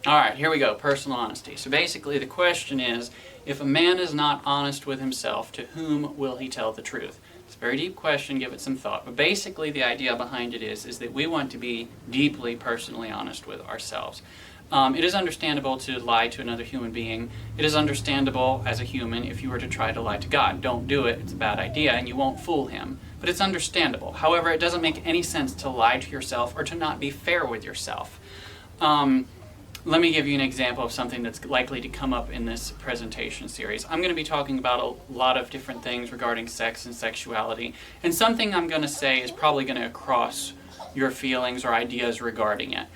All right, here we go, personal honesty. So basically the question is, if a man is not honest with himself, to whom will he tell the truth? It's a very deep question, give it some thought. But basically the idea behind it is that we want to be deeply personally honest with ourselves. It is understandable to lie to another human being. It is understandable as a human if you were to try to lie to God. Don't do it, it's a bad idea, and you won't fool him. But it's understandable. However, it doesn't make any sense to lie to yourself or to not be fair with yourself. Let me give you an example of something that's likely to come up in this presentation series. I'm going to be talking about a lot of different things regarding sex and sexuality, and something I'm going to say is probably going to cross your feelings or ideas regarding it.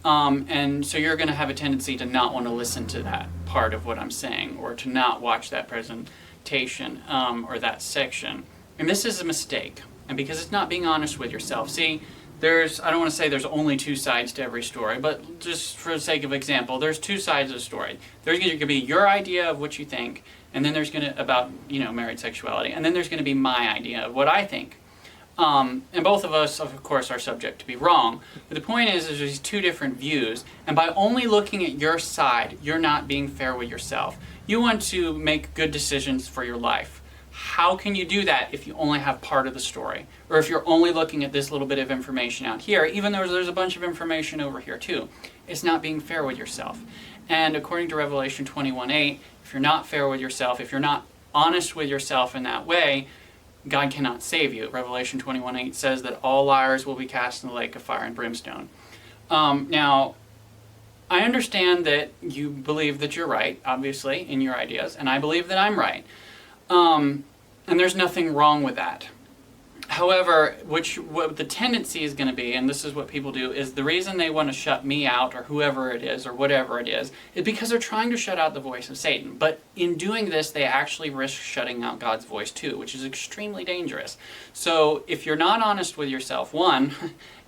And so you're going to have a tendency to not want to listen to that part of what I'm saying, or to not watch that presentation or that section. And this is a mistake, and because it's not being honest with yourself. See, I don't want to say there's only two sides to every story, but just for the sake of example, there's two sides of the story. There's going to be your idea of what you think, and then there's going to, about, married sexuality, and then there's going to be my idea of what I think. And both of us, of course, are subject to be wrong. But the point is there's these two different views, and by only looking at your side, you're not being fair with yourself. You want to make good decisions for your life. How can you do that if you only have part of the story? Or if you're only looking at this little bit of information out here, even though there's a bunch of information over here too? It's not being fair with yourself. And according to Revelation 21:8, if you're not fair with yourself, if you're not honest with yourself in that way, God cannot save you. Revelation 21:8 says that all liars will be cast in the lake of fire and brimstone. Now, I understand that you believe that you're right, obviously, in your ideas, and I believe that I'm right. And there's nothing wrong with that. However, what the tendency is going to be, and this is what people do, is the reason they want to shut me out, or whoever it is, or whatever it is because they're trying to shut out the voice of Satan. But in doing this, they actually risk shutting out God's voice too, which is extremely dangerous. So if you're not honest with yourself, one,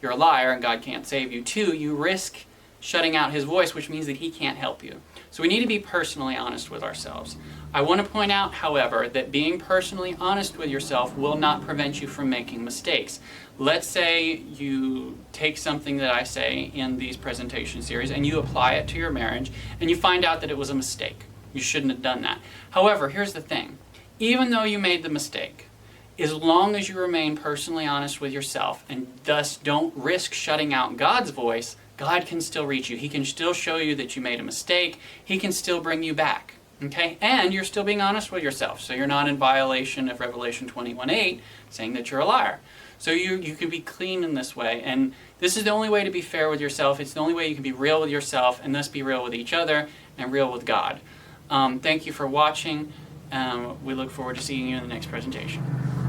you're a liar and God can't save you. Two, you risk shutting out his voice, which means that he can't help you. So we need to be personally honest with ourselves. I want to point out, however, that being personally honest with yourself will not prevent you from making mistakes. Let's say you take something that I say in these presentation series and you apply it to your marriage and you find out that it was a mistake. You shouldn't have done that. However, here's the thing. Even though you made the mistake, as long as you remain personally honest with yourself and thus don't risk shutting out God's voice, God can still reach you. He can still show you that you made a mistake. He can still bring you back. Okay? And you're still being honest with yourself. So you're not in violation of Revelation 21:8 saying that you're a liar. So you can be clean in this way. And this is the only way to be fair with yourself. It's the only way you can be real with yourself and thus be real with each other and real with God. Thank you for watching. We look forward to seeing you in the next presentation.